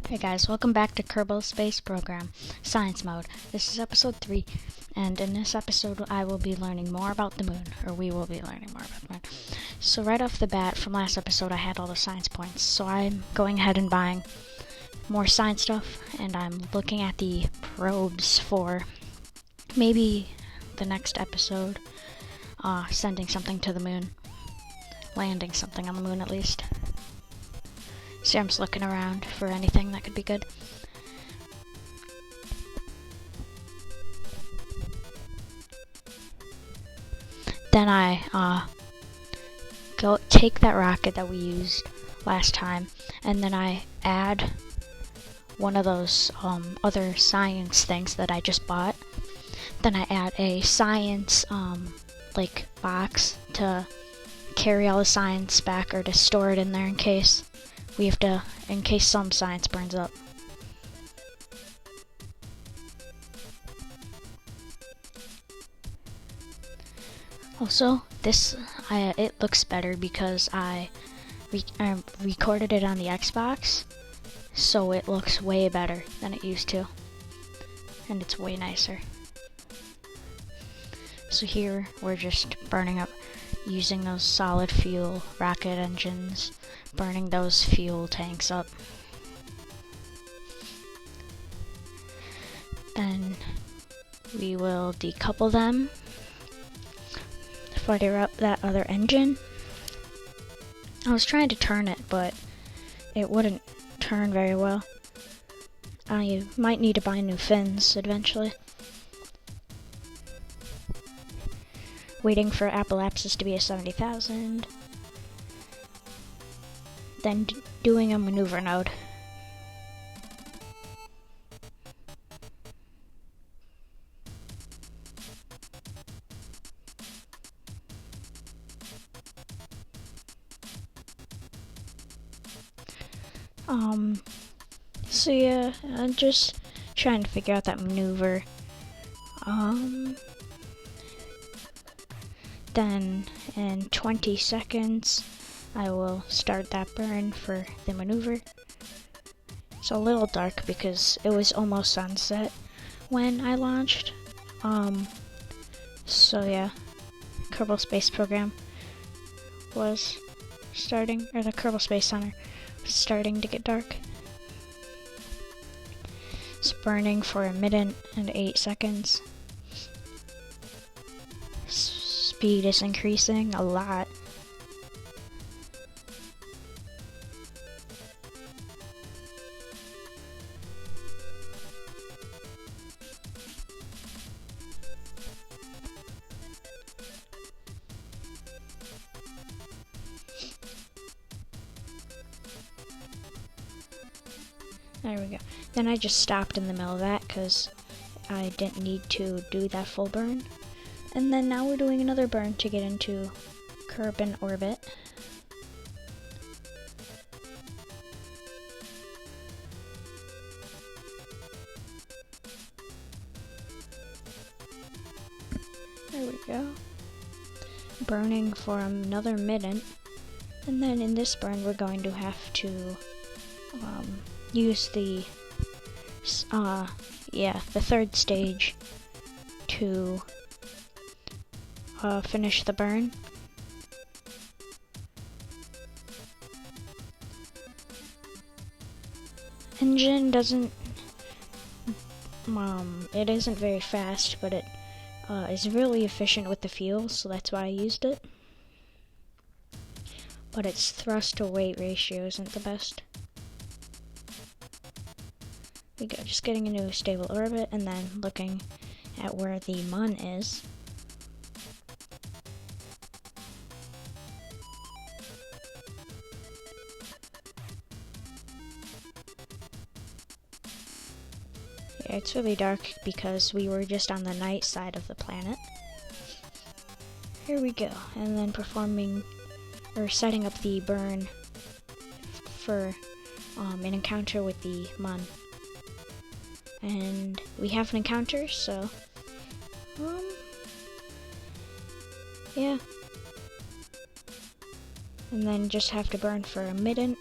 Hey guys, welcome back to Kerbal Space Program, Science Mode. This is episode 3, and in this episode I will be learning more about the moon, or we will be learning more about the moon. So right off the bat, from last episode I had all the science points, so I'm going ahead and buying more science stuff, and I'm looking at the probes for maybe the next episode, sending something to the moon, landing something on the moon at least. So I'm just looking around for anything that could be good. Then I go take that rocket that we used last time, and then I add one of those other science things that I just bought. Then I add a science like box to carry all the science back, or to store it in there in case some science burns up. Also, it looks better because I recorded it on the Xbox, so it looks way better than it used to, and it's way nicer. So here we're just burning up, using those solid fuel rocket engines, burning those fuel tanks up. Then we will decouple them, fire up that other engine. I was trying to turn it, but it wouldn't turn very well. I might need to buy new fins eventually. Waiting for apoapsis to be a 70,000. Then doing a maneuver node. So yeah, I'm just trying to figure out that maneuver. Then in 20 seconds, I will start that burn for the maneuver. It's a little dark because it was almost sunset when I launched. So yeah, Kerbal Space Program was starting, or the Kerbal Space Center was starting to get dark. It's burning for 1 minute and 8 seconds. Speed is increasing a lot. There we go. Then I just stopped in the middle of that because I didn't need to do that full burn. And then now we're doing another burn to get into Kerbin orbit. There we go. Burning for another minute. And then in this burn we're going to have to use the third stage to finish the burn. Engine doesn't, it isn't very fast, but it is really efficient with the fuel, so that's why I used it. But its thrust to weight ratio isn't the best. We go, just getting into a stable orbit and then looking at where the mun is. Yeah, it's really dark because we were just on the night side of the planet. Here we go, and then setting up the burn for an encounter with the mun. And we have an encounter, so yeah. And then just have to burn for 1 minute.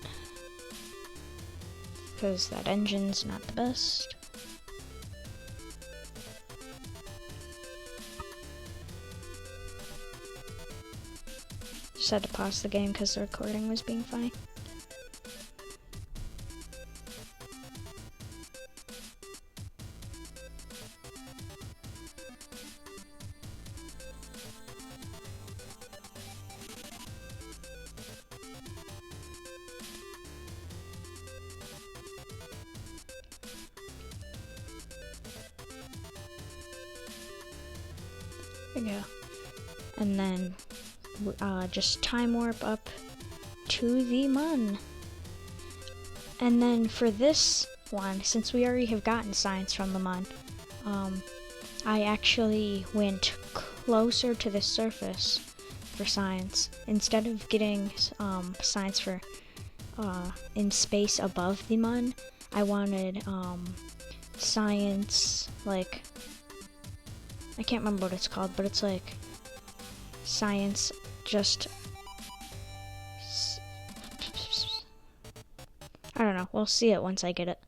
because that engine's not the best. Just had to pause the game because the recording was being funny. There we go. And then just time warp up to the moon. And then for this one, since we already have gotten science from the moon, I actually went closer to the surface for science. Instead of getting science for in space above the moon, I wanted science, like, I can't remember what it's called, but it's like science just, I don't know, we'll see it once I get it.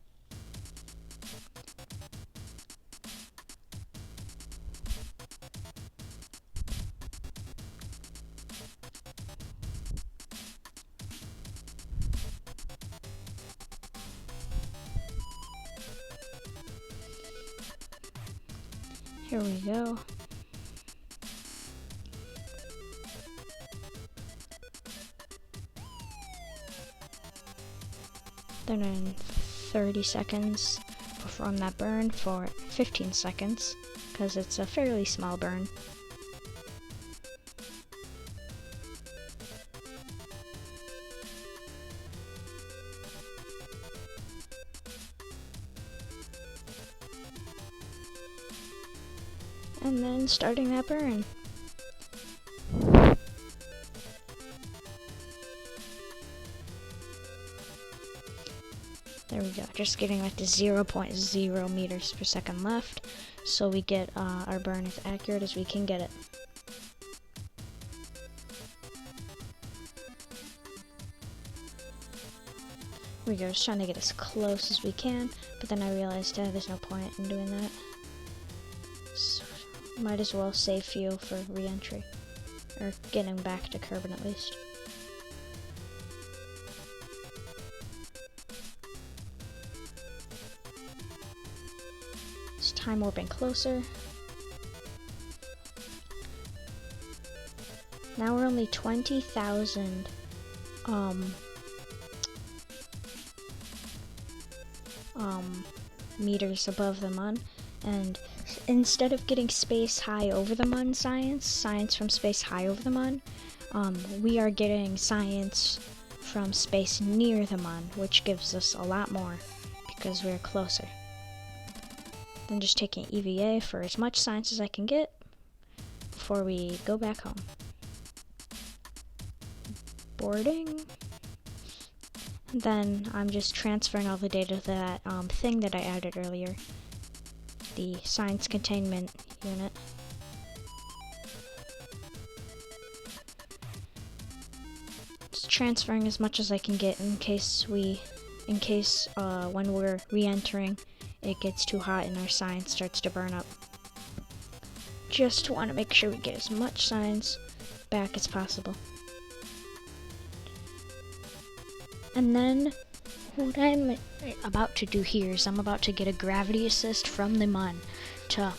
Here we go. Then in 30 seconds perform that burn for 15 seconds because it's a fairly small burn. And then starting that burn. There we go, just getting like to 0.0 meters per second left, so we get our burn as accurate as we can get it. There we go, just trying to get as close as we can, but then I realized there's no point in doing that. So, might as well save fuel for re-entry, or getting back to Kerbin at least. It's time warping closer. Now we're only 20,000 meters above the moon, and instead of getting space high over the moon science from space high over the moon, we are getting science from space near the moon, which gives us a lot more because we're closer. Then just taking EVA for as much science as I can get before we go back home. Boarding. And then I'm just transferring all the data to that thing that I added earlier, the science containment unit. Just transferring as much as I can get in case when we're re-entering it gets too hot and our science starts to burn up. Just want to make sure we get as much science back as possible. And then what I'm about to do here is I'm about to get a gravity assist from the moon to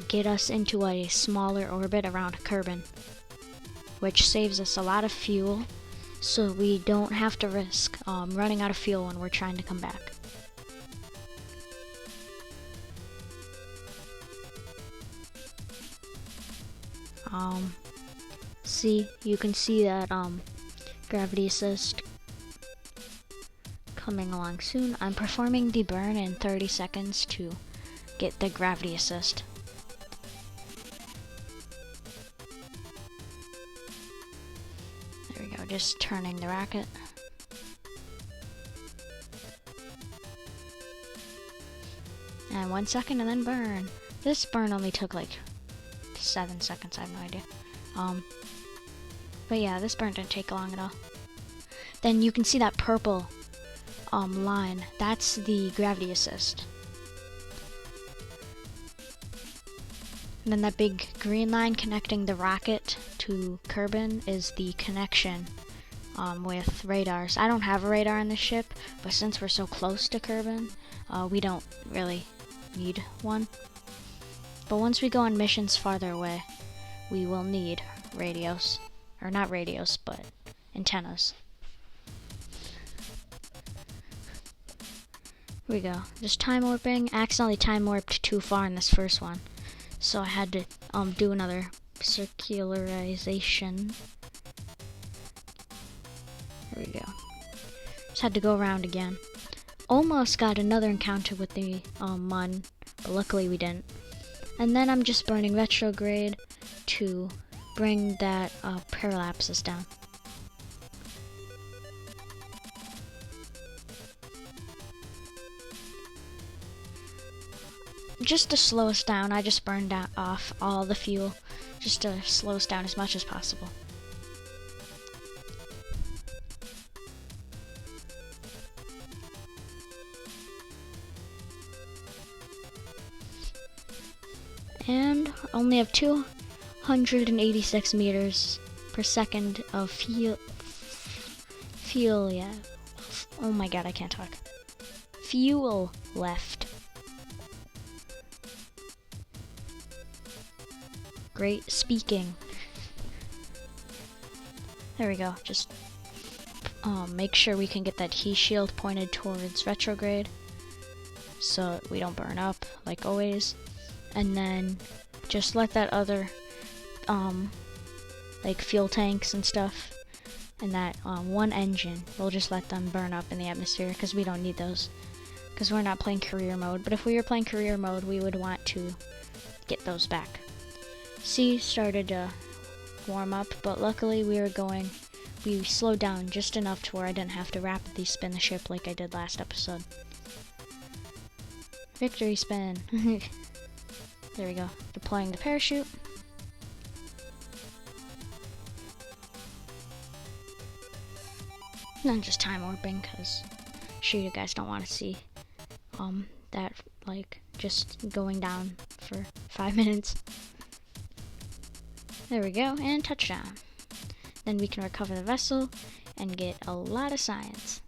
get us into a smaller orbit around Kerbin, which saves us a lot of fuel, so we don't have to risk running out of fuel when we're trying to come back. See, you can see that gravity assist coming along soon. I'm performing the burn in 30 seconds to get the gravity assist. There we go, just turning the rocket. And 1 second and then burn. This burn only took like 7 seconds, I have no idea. But yeah, this burn didn't take long at all. Then you can see that purple line, that's the gravity assist. And then that big green line connecting the rocket to Kerbin is the connection with radars. I don't have a radar on the ship, but since we're so close to Kerbin, we don't really need one. But once we go on missions farther away, we will need radios. Or not radios, but antennas. Here we go. Just time warping. I accidentally time warped too far in this first one, so I had to do another circularization. There we go. Just had to go around again. Almost got another encounter with the Mun, but luckily we didn't. And then I'm just burning retrograde to bring that parallaxes down. Just to slow us down, I just burned off all the fuel, just to slow us down as much as possible. And only have 286 meters per second of fuel, yeah. Oh my god, I can't talk. Fuel left. Great speaking. There we go. Just make sure we can get that heat shield pointed towards retrograde so we don't burn up like always. And then just let that other like fuel tanks and stuff and that one engine, we'll just let them burn up in the atmosphere because we don't need those because we're not playing career mode. But if we were playing career mode, we would want to get those back. Sea started to warm up, but luckily we slowed down just enough to where I didn't have to rapidly spin the ship like I did last episode. Victory spin. There we go. Deploying the parachute. And then just time warping because sure you guys don't want to see that like just going down for 5 minutes. There we go, and touchdown. Then we can recover the vessel and get a lot of science.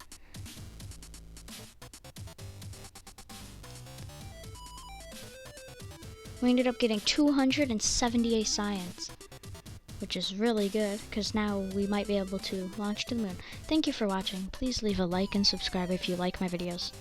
We ended up getting 278 science, which is really good because now we might be able to launch to the moon. Thank you for watching. Please leave a like and subscribe if you like my videos.